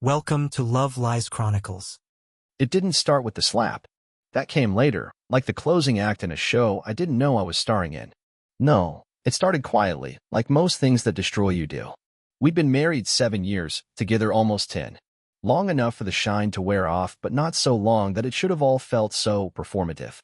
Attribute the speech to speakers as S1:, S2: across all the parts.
S1: Welcome to Love Lies Chronicles.
S2: It didn't start with the slap. That came later, like the closing act in a show I didn't know I was starring in. No, it started quietly, like most things that destroy you do. We'd been married 7 years, together almost 10. Long enough for the shine to wear off, but not so long that it should have all felt so performative.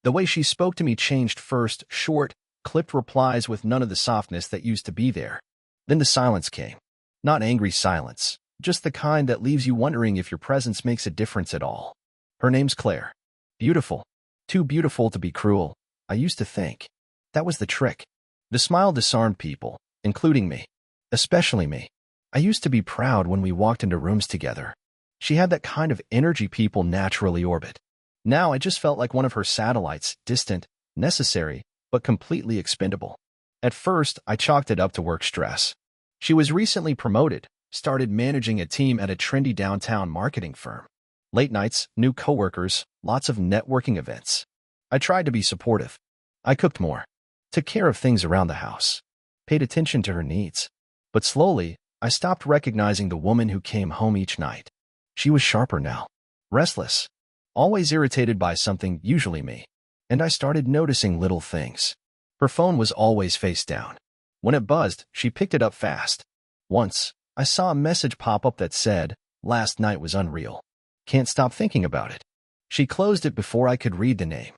S2: The way she spoke to me changed first, short, clipped replies with none of the softness that used to be there. Then the silence came. Not angry silence, just the kind that leaves you wondering if your presence makes a difference at all. Her name's Claire. Beautiful. Too beautiful to be cruel, I used to think. That was the trick. The smile disarmed people, including me. Especially me. I used to be proud when we walked into rooms together. She had that kind of energy people naturally orbit. Now I just felt like one of her satellites, distant, necessary, but completely expendable. At first, I chalked it up to work stress. She was recently promoted, started managing a team at a trendy downtown marketing firm. Late nights, new coworkers, lots of networking events. I tried to be supportive. I cooked more, took care of things around the house, paid attention to her needs. But slowly, I stopped recognizing the woman who came home each night. She was sharper now, restless, always irritated by something, usually me. And I started noticing little things. Her phone was always face down. When it buzzed, she picked it up fast. Once, I saw a message pop up that said, "Last night was unreal. Can't stop thinking about it." She closed it before I could read the name.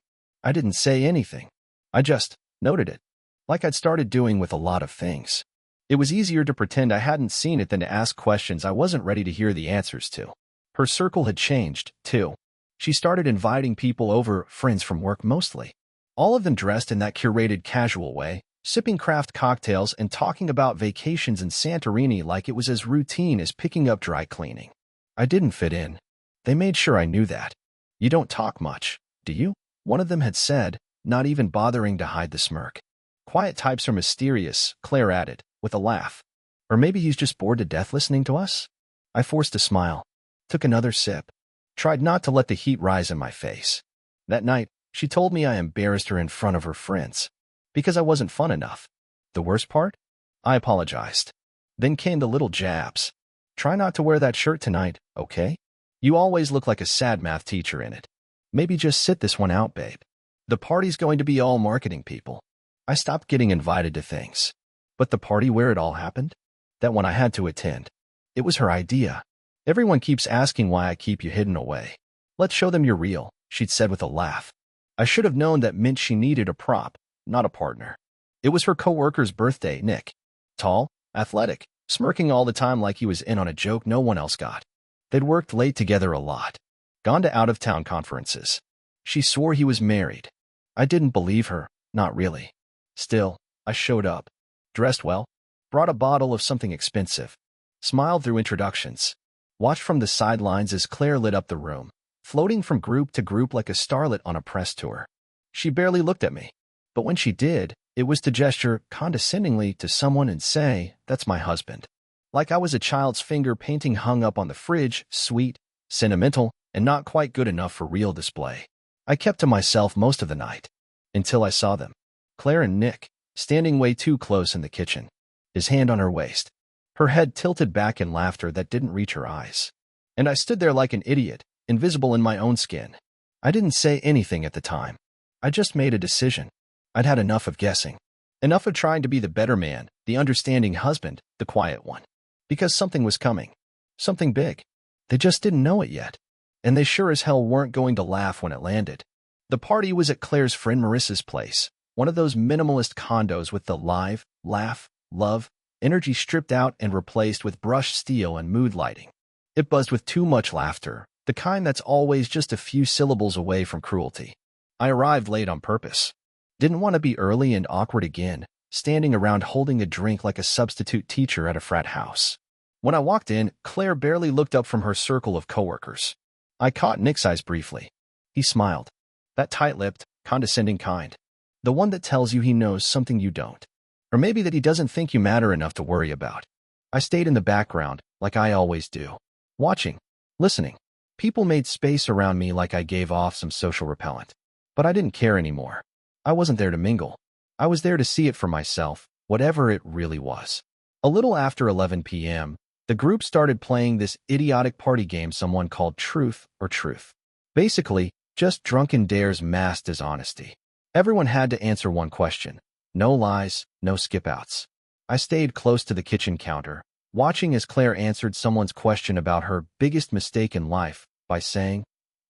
S2: I didn't say anything. I just noted it, like I'd started doing with a lot of things. It was easier to pretend I hadn't seen it than to ask questions I wasn't ready to hear the answers to. Her circle had changed, too. She started inviting people over, friends from work mostly. All of them dressed in that curated casual way, sipping craft cocktails and talking about vacations in Santorini like it was as routine as picking up dry cleaning. I didn't fit in. They made sure I knew that. "You don't talk much, do you?" one of them had said, not even bothering to hide the smirk. "Quiet types are mysterious," Claire added, with a laugh. "Or maybe he's just bored to death listening to us?" I forced a smile, took another sip, tried not to let the heat rise in my face. That night, she told me I embarrassed her in front of her friends because I wasn't fun enough. The worst part? I apologized. Then came the little jabs. "Try not to wear that shirt tonight, okay? You always look like a sad math teacher in it. Maybe just sit this one out, babe. The party's going to be all marketing people." I stopped getting invited to things. But the party where it all happened? That one I had to attend. It was her idea. "Everyone keeps asking why I keep you hidden away. Let's show them you're real," she'd said with a laugh. I should have known that meant she needed a prop, not a partner. It was her coworker's birthday, Nick. Tall, athletic, smirking all the time like he was in on a joke no one else got. They'd worked late together a lot, gone to out-of-town conferences. She swore he was married. I didn't believe her, not really. Still, I showed up, dressed well, brought a bottle of something expensive, smiled through introductions, watched from the sidelines as Claire lit up the room, floating from group to group like a starlet on a press tour. She barely looked at me, but when she did, it was to gesture condescendingly to someone and say, "That's my husband." Like I was a child's finger painting hung up on the fridge, sweet, sentimental, and not quite good enough for real display. I kept to myself most of the night, until I saw them. Claire and Nick, standing way too close in the kitchen, his hand on her waist, her head tilted back in laughter that didn't reach her eyes. And I stood there like an idiot, invisible in my own skin. I didn't say anything at the time. I just made a decision. I'd had enough of guessing. Enough of trying to be the better man, the understanding husband, the quiet one. Because something was coming. Something big. They just didn't know it yet. And they sure as hell weren't going to laugh when it landed. The party was at Claire's friend Marissa's place, one of those minimalist condos with the live, laugh, love, energy stripped out and replaced with brushed steel and mood lighting. It buzzed with too much laughter, the kind that's always just a few syllables away from cruelty. I arrived late on purpose. Didn't want to be early and awkward again, standing around holding a drink like a substitute teacher at a frat house. When I walked in, Claire barely looked up from her circle of coworkers. I caught Nick's eyes briefly. He smiled. That tight-lipped, condescending kind. The one that tells you he knows something you don't. Or maybe that he doesn't think you matter enough to worry about. I stayed in the background, like I always do. Watching. Listening. People made space around me like I gave off some social repellent. But I didn't care anymore. I wasn't there to mingle. I was there to see it for myself, whatever it really was. A little after 11 p.m., The group started playing this idiotic party game someone called Truth or Truth. Basically, just drunken dares masked as honesty. Everyone had to answer one question. No lies, no skip-outs. I stayed close to the kitchen counter, watching as Claire answered someone's question about her biggest mistake in life by saying,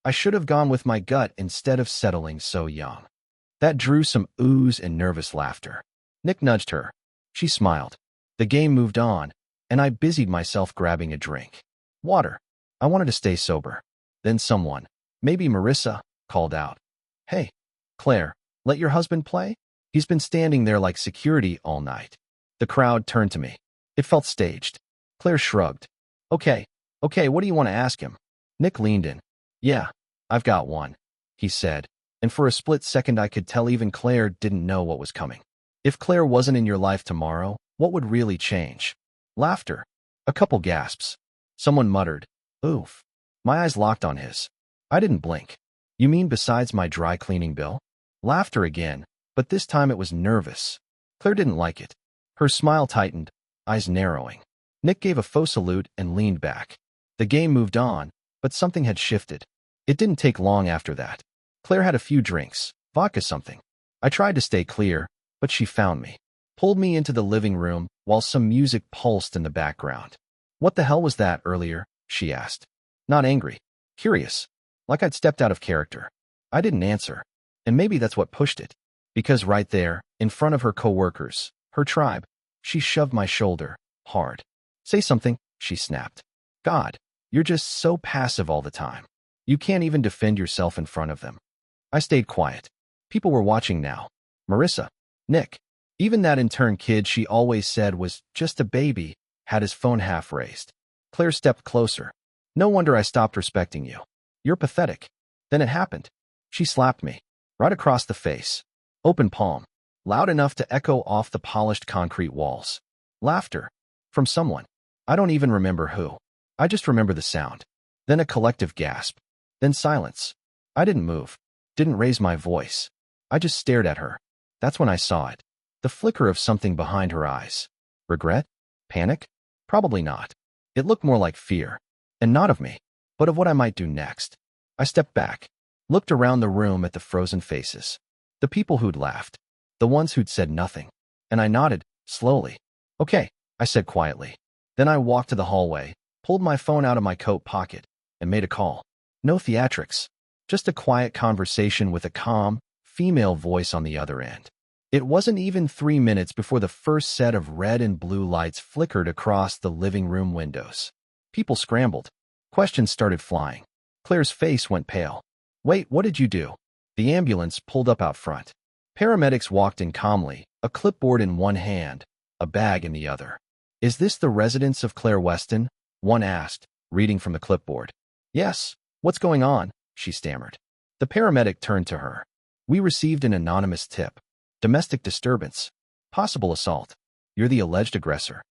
S2: "I should have gone with my gut instead of settling so young." That drew some oohs and nervous laughter. Nick nudged her. She smiled. The game moved on, and I busied myself grabbing a drink. Water. I wanted to stay sober. Then someone, maybe Marissa, called out, "Hey, Claire, let your husband play? He's been standing there like security all night." The crowd turned to me. It felt staged. Claire shrugged. Okay, what do you want to ask him?" Nick leaned in. "Yeah, I've got one," he said, and for a split second I could tell even Claire didn't know what was coming. If Claire wasn't in your life tomorrow, what would really change? Laughter. A couple gasps. Someone muttered, "Oof." My eyes locked on his. I didn't blink. "You mean besides my dry cleaning bill?" Laughter again, but this time it was nervous. Claire didn't like it. Her smile tightened, eyes narrowing. Nick gave a faux salute and leaned back. The game moved on, but something had shifted. It didn't take long after that. Claire had a few drinks, vodka something. I tried to stay clear, but she found me. Pulled me into the living room while some music pulsed in the background. "What the hell was that earlier?" she asked. Not angry. Curious. Like I'd stepped out of character. I didn't answer. And maybe that's what pushed it. Because right there, in front of her coworkers, her tribe, she shoved my shoulder, hard. "Say something," she snapped. "God, you're just so passive all the time. You can't even defend yourself in front of them." I stayed quiet. People were watching now. Marissa, Nick, even that intern kid she always said was just a baby, had his phone half raised. Claire stepped closer. "No wonder I stopped respecting you. You're pathetic." Then it happened. She slapped me. Right across the face. Open palm. Loud enough to echo off the polished concrete walls. Laughter. From someone. I don't even remember who. I just remember the sound. Then a collective gasp. Then silence. I didn't move. Didn't raise my voice. I just stared at her. That's when I saw it. The flicker of something behind her eyes. Regret? Panic? Probably not. It looked more like fear. And not of me, but of what I might do next. I stepped back. Looked around the room at the frozen faces. The people who'd laughed. The ones who'd said nothing. And I nodded, slowly. "Okay," I said quietly. Then I walked to the hallway, pulled my phone out of my coat pocket, and made a call. No theatrics. Just a quiet conversation with a calm, female voice on the other end. It wasn't even 3 minutes before the first set of red and blue lights flickered across the living room windows. People scrambled. Questions started flying. Claire's face went pale. "Wait, what did you do?" The ambulance pulled up out front. Paramedics walked in calmly, a clipboard in one hand, a bag in the other. "Is this the residence of Claire Weston?" one asked, reading from the clipboard. "Yes. What's going on?" she stammered. The paramedic turned to her. "We received an anonymous tip. Domestic disturbance. Possible assault. You're the alleged aggressor."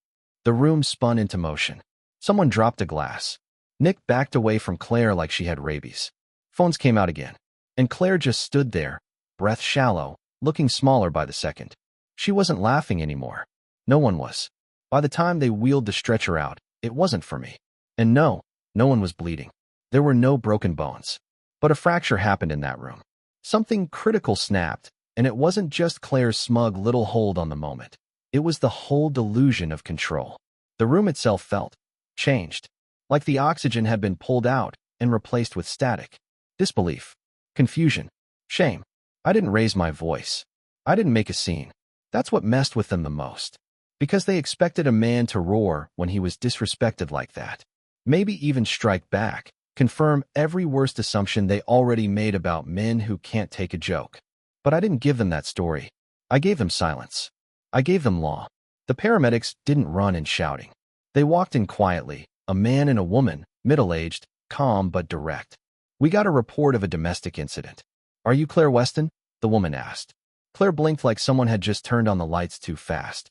S2: The room spun into motion. Someone dropped a glass. Nick backed away from Claire like she had rabies. Phones came out again. And Claire just stood there, breath shallow, looking smaller by the second. She wasn't laughing anymore. No one was. By the time they wheeled the stretcher out, it wasn't for me. And no one was bleeding. There were no broken bones. But a fracture happened in that room. Something critical snapped, and it wasn't just Claire's smug little hold on the moment. It was the whole delusion of control. The room itself felt changed, like the oxygen had been pulled out and replaced with static. Disbelief. Confusion. Shame. I didn't raise my voice. I didn't make a scene. That's what messed with them the most. Because they expected a man to roar when he was disrespected like that. Maybe even strike back, confirm every worst assumption they already made about men who can't take a joke. But I didn't give them that story. I gave them silence. I gave them law. The paramedics didn't run in shouting. They walked in quietly, a man and a woman, middle-aged, calm but direct. "We got a report of a domestic incident." "Are you Claire Weston?" the woman asked. Claire blinked like someone had just turned on the lights too fast.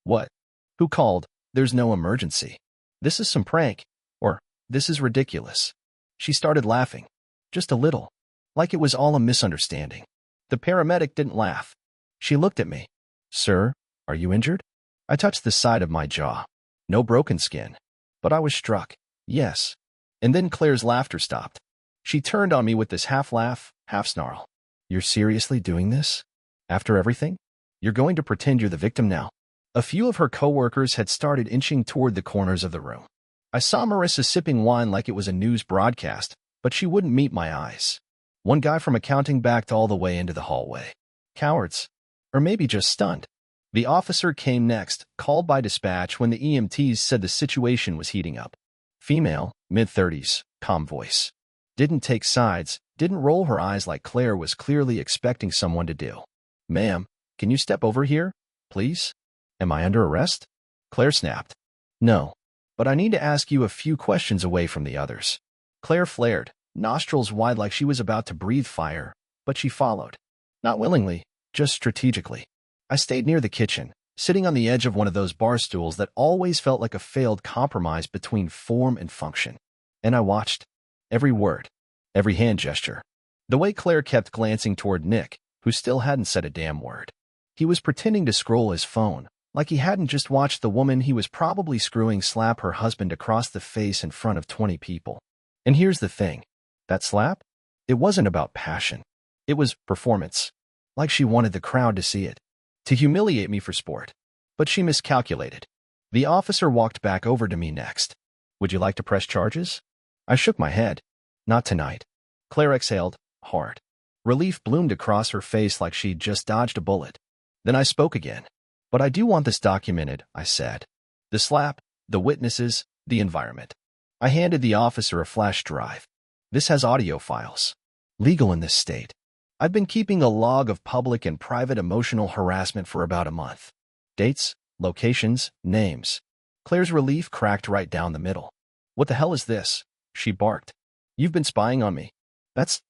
S2: "What? Who called?" "There's no emergency. This is some prank. Or, this is ridiculous." She started laughing. Just a little. Like it was all a misunderstanding. The paramedic didn't laugh. She looked at me. "Sir, are you injured?" I touched the side of my jaw. No broken skin. But I was struck. Yes. And then Claire's laughter stopped. She turned on me with this half laugh, half snarl. You're seriously doing this? After everything? You're going to pretend you're the victim now? A few of her coworkers had started inching toward the corners of the room. I saw Marissa sipping wine like it was a news broadcast, but she wouldn't meet my eyes. One guy from accounting backed all the way into the hallway. Cowards. Or maybe just stunned. The officer came next, called by dispatch when the EMTs said the situation was heating up. Female, mid-30s, calm voice. Didn't take sides, didn't roll her eyes like Claire was clearly expecting someone to do. Ma'am, can you step over here, please? Am I under arrest? Claire snapped. No, but I need to ask you a few questions away from the others. Claire flared, nostrils wide like she was about to breathe fire, but she followed. Not willingly, just strategically. I stayed near the kitchen, sitting on the edge of one of those bar stools that always felt like a failed compromise between form and function. And I watched. Every word. Every hand gesture. The way Claire kept glancing toward Nick, who still hadn't said a damn word. He was pretending to scroll his phone, like he hadn't just watched the woman he was probably screwing slap her husband across the face in front of 20 people. And here's the thing. That slap? It wasn't about passion. It was performance. Like she wanted the crowd to see it. To humiliate me for sport. But she miscalculated. The officer walked back over to me next. Would you like to press charges? I shook my head. Not tonight. Claire exhaled, hard. Relief bloomed across her face like she'd just dodged a bullet. Then I spoke again. But I do want this documented, I said. The slap, the witnesses, the environment. I handed the officer a flash drive. This has audio files. Legal in this state. I've been keeping a log of public and private emotional harassment for about a month. Dates, locations, names. Claire's relief cracked right down the middle. What the hell is this? She barked. You've been spying on me. That's...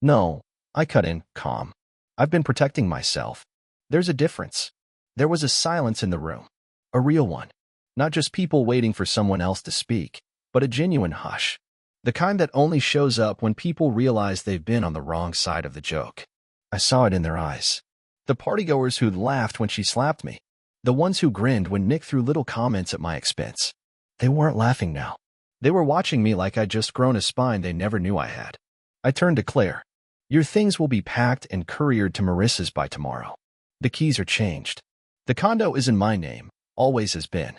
S2: No, I cut in, calm. I've been protecting myself. There's a difference. There was a silence in the room. A real one. Not just people waiting for someone else to speak, but a genuine hush. The kind that only shows up when people realize they've been on the wrong side of the joke. I saw it in their eyes. The partygoers who'd laughed when she slapped me. The ones who grinned when Nick threw little comments at my expense. They weren't laughing now. They were watching me like I'd just grown a spine they never knew I had. I turned to Claire. Your things will be packed and couriered to Marissa's by tomorrow. The keys are changed. The condo is in my name, always has been.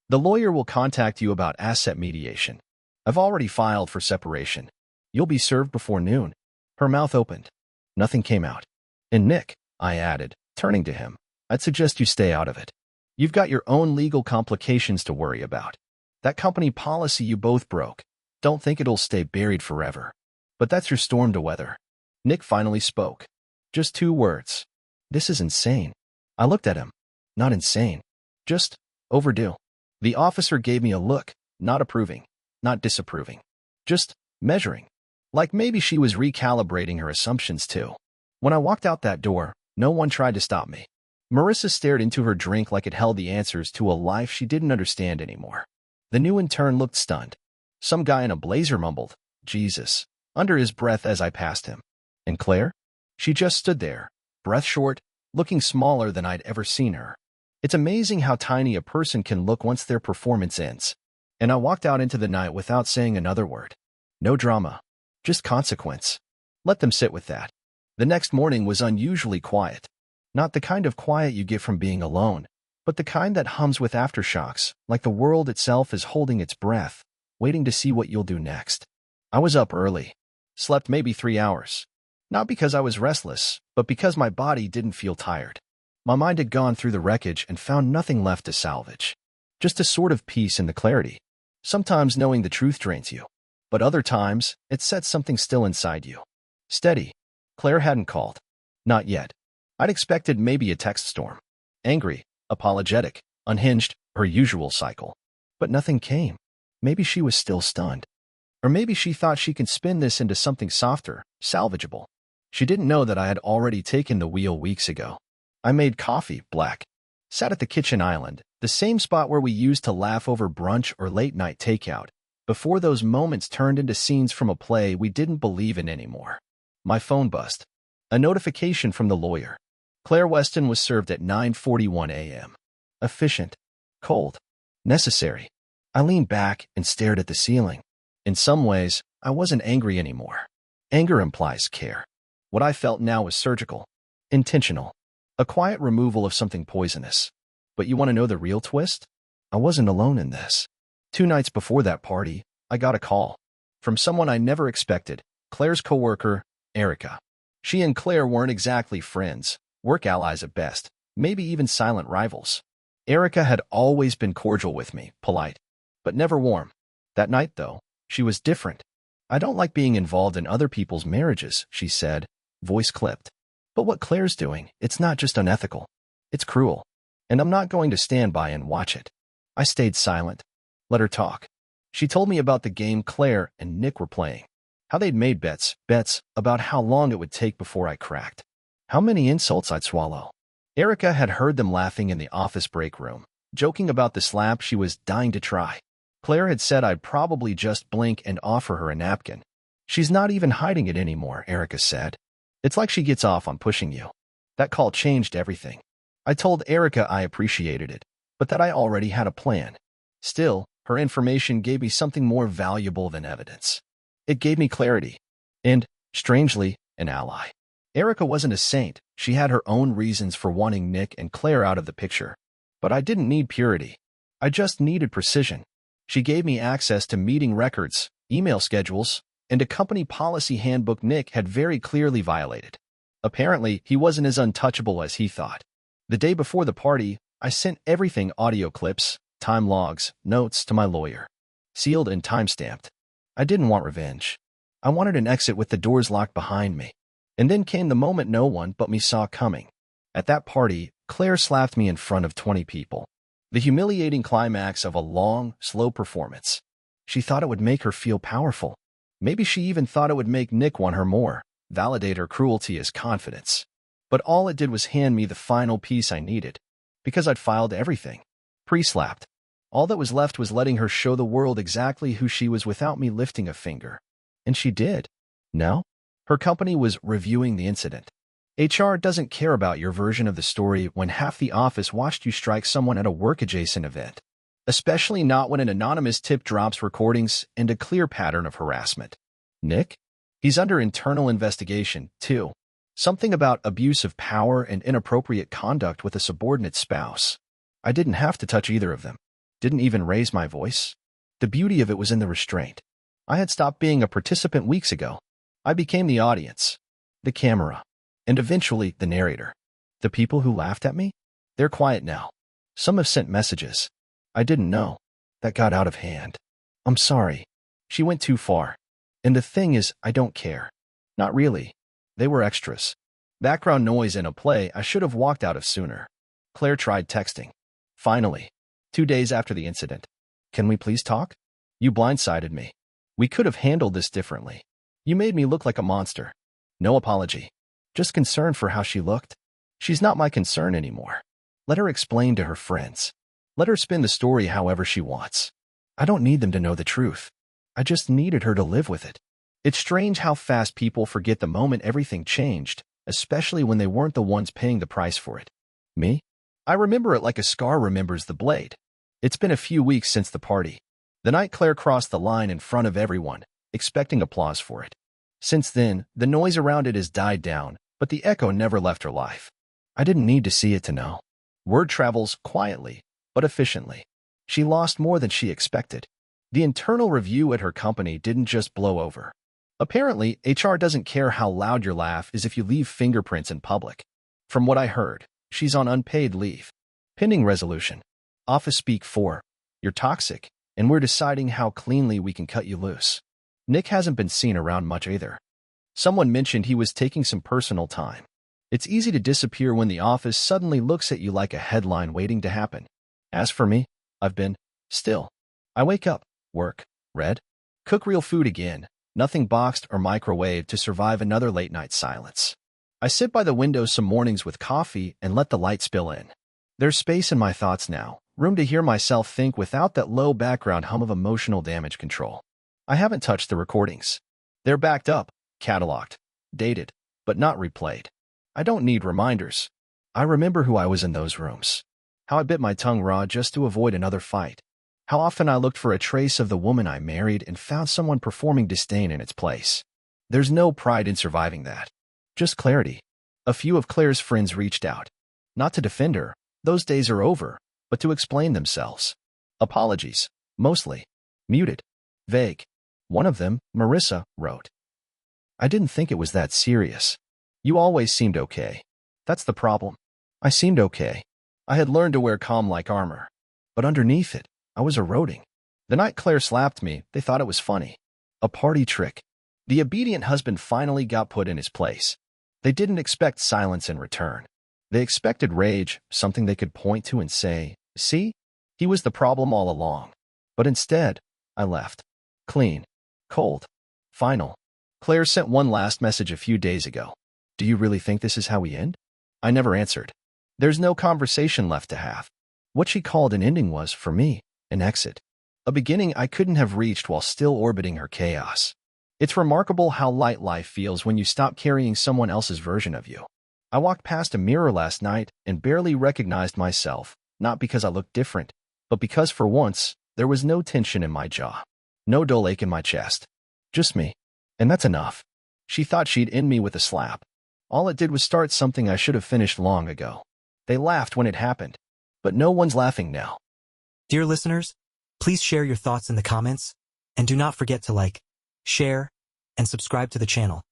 S2: The lawyer will contact you about asset mediation. I've already filed for separation. You'll be served before noon. Her mouth opened. Nothing came out. And Nick, I added, turning to him, I'd suggest you stay out of it. You've got your own legal complications to worry about. That company policy you both broke. Don't think it'll stay buried forever. But that's your storm to weather. Nick finally spoke. Just 2 words. This is insane. I looked at him. Not insane. Just overdue. The officer gave me a look, not approving, not disapproving. Just measuring. Like maybe she was recalibrating her assumptions too. When I walked out that door, no one tried to stop me. Marissa stared into her drink like it held the answers to a life she didn't understand anymore. The new intern looked stunned. Some guy in a blazer mumbled, Jesus, under his breath as I passed him. And Claire? She just stood there, breath short, looking smaller than I'd ever seen her. It's amazing how tiny a person can look once their performance ends. And I walked out into the night without saying another word. No drama. Just consequence. Let them sit with that. The next morning was unusually quiet. Not the kind of quiet you get from being alone, but the kind that hums with aftershocks, like the world itself is holding its breath, waiting to see what you'll do next. I was up early. Slept maybe 3 hours. Not because I was restless, but because my body didn't feel tired. My mind had gone through the wreckage and found nothing left to salvage. Just a sort of peace in the clarity. Sometimes knowing the truth drains you, but other times it sets something still inside you. Steady. Claire hadn't called. Not yet. I'd expected maybe a text storm. Angry, apologetic, unhinged, her usual cycle. But nothing came. Maybe she was still stunned. Or maybe she thought she could spin this into something softer, salvageable. She didn't know that I had already taken the wheel weeks ago. I made coffee, black. Sat at the kitchen island, the same spot where we used to laugh over brunch or late-night takeout, before those moments turned into scenes from a play we didn't believe in anymore. My phone buzzed. A notification from the lawyer. Claire Weston was served at 9:41 a.m. Efficient. Cold. Necessary. I leaned back and stared at the ceiling. In some ways, I wasn't angry anymore. Anger implies care. What I felt now was surgical, intentional, a quiet removal of something poisonous. But you want to know the real twist? I wasn't alone in this. 2 nights before that party, I got a call from someone I never expected, Claire's coworker, Erica. She and Claire weren't exactly friends, work allies at best, maybe even silent rivals. Erica had always been cordial with me, polite, but never warm. That night, though, she was different. I don't like being involved in other people's marriages, she said, voice clipped. But what Claire's doing, it's not just unethical. It's cruel. And I'm not going to stand by and watch it. I stayed silent. Let her talk. She told me about the game Claire and Nick were playing. How they'd made bets about how long it would take before I cracked. How many insults I'd swallow. Erica had heard them laughing in the office break room, joking about the slap she was dying to try. Claire had said I'd probably just blink and offer her a napkin. She's not even hiding it anymore, Erica said. It's like she gets off on pushing you. That call changed everything. I told Erica I appreciated it, but that I already had a plan. Still, her information gave me something more valuable than evidence. It gave me clarity. And, strangely, an ally. Erica wasn't a saint. She had her own reasons for wanting Nick and Claire out of the picture. But I didn't need purity. I just needed precision. She gave me access to meeting records, email schedules, and a company policy handbook Nick had very clearly violated. Apparently, he wasn't as untouchable as he thought. The day before the party, I sent everything, audio clips, time logs, notes, to my lawyer. Sealed and time-stamped. I didn't want revenge. I wanted an exit with the doors locked behind me. And then came the moment no one but me saw coming. At that party, Claire slapped me in front of 20 people. The humiliating climax of a long, slow performance. She thought it would make her feel powerful. Maybe she even thought it would make Nick want her more, validate her cruelty as confidence. But all it did was hand me the final piece I needed. Because I'd filed everything. Pre-slapped. All that was left was letting her show the world exactly who she was without me lifting a finger. And she did. No? Her company was reviewing the incident. HR doesn't care about your version of the story when half the office watched you strike someone at a work-adjacent event. Especially not when an anonymous tip drops recordings and a clear pattern of harassment. Nick? He's under internal investigation, too. Something about abuse of power and inappropriate conduct with a subordinate spouse. I didn't have to touch either of them. Didn't even raise my voice. The beauty of it was in the restraint. I had stopped being a participant weeks ago. I became the audience, the camera, and eventually the narrator. The people who laughed at me? They're quiet now. Some have sent messages. I didn't know. That got out of hand. I'm sorry. She went too far. And the thing is, I don't care. Not really. They were extras. Background noise in a play I should have walked out of sooner. Claire tried texting. Finally. 2 days after the incident. Can we please talk? You blindsided me. We could have handled this differently. You made me look like a monster. No apology. Just concern for how she looked. She's not my concern anymore. Let her explain to her friends. Let her spin the story however she wants. I don't need them to know the truth. I just needed her to live with it. It's strange how fast people forget the moment everything changed, especially when they weren't the ones paying the price for it. Me? I remember it like a scar remembers the blade. It's been a few weeks since the party. The night Claire crossed the line in front of everyone, expecting applause for it. Since then, the noise around it has died down, but the echo never left her life. I didn't need to see it to know. Word travels quietly, but efficiently. She lost more than she expected. The internal review at her company didn't just blow over. Apparently, HR doesn't care how loud your laugh is if you leave fingerprints in public. From what I heard, she's on unpaid leave. Pending resolution. Office speak 4. You're toxic, and we're deciding how cleanly we can cut you loose. Nick hasn't been seen around much either. Someone mentioned he was taking some personal time. It's easy to disappear when the office suddenly looks at you like a headline waiting to happen. As for me, I've been still. I wake up, work, read, cook real food again, nothing boxed or microwaved to survive another late-night silence. I sit by the window some mornings with coffee and let the light spill in. There's space in my thoughts now, room to hear myself think without that low background hum of emotional damage control. I haven't touched the recordings. They're backed up, cataloged, dated, but not replayed. I don't need reminders. I remember who I was in those rooms. How I bit my tongue raw just to avoid another fight. How often I looked for a trace of the woman I married and found someone performing disdain in its place. There's no pride in surviving that. Just clarity. A few of Claire's friends reached out. Not to defend her, those days are over, but to explain themselves. Apologies, mostly. Muted. Vague. One of them, Marissa, wrote, "I didn't think it was that serious. You always seemed okay. That's the problem. I seemed okay. I had learned to wear calm like armor. But underneath it, I was eroding. The night Claire slapped me, they thought it was funny. A party trick. The obedient husband finally got put in his place. They didn't expect silence in return. They expected rage, something they could point to and say, 'See? He was the problem all along.' But instead, I left. Clean. Cold. Final. Claire sent one last message a few days ago. 'Do you really think this is how we end?' I never answered. There's no conversation left to have. What she called an ending was, for me, an exit. A beginning I couldn't have reached while still orbiting her chaos. It's remarkable how light life feels when you stop carrying someone else's version of you. I walked past a mirror last night and barely recognized myself, not because I looked different, but because for once, there was no tension in my jaw. No dull ache in my chest. Just me. And that's enough. She thought she'd end me with a slap. All it did was start something I should have finished long ago. They laughed when it happened. But no one's laughing now.
S1: Dear listeners, please share your thoughts in the comments, and do not forget to like, share, and subscribe to the channel.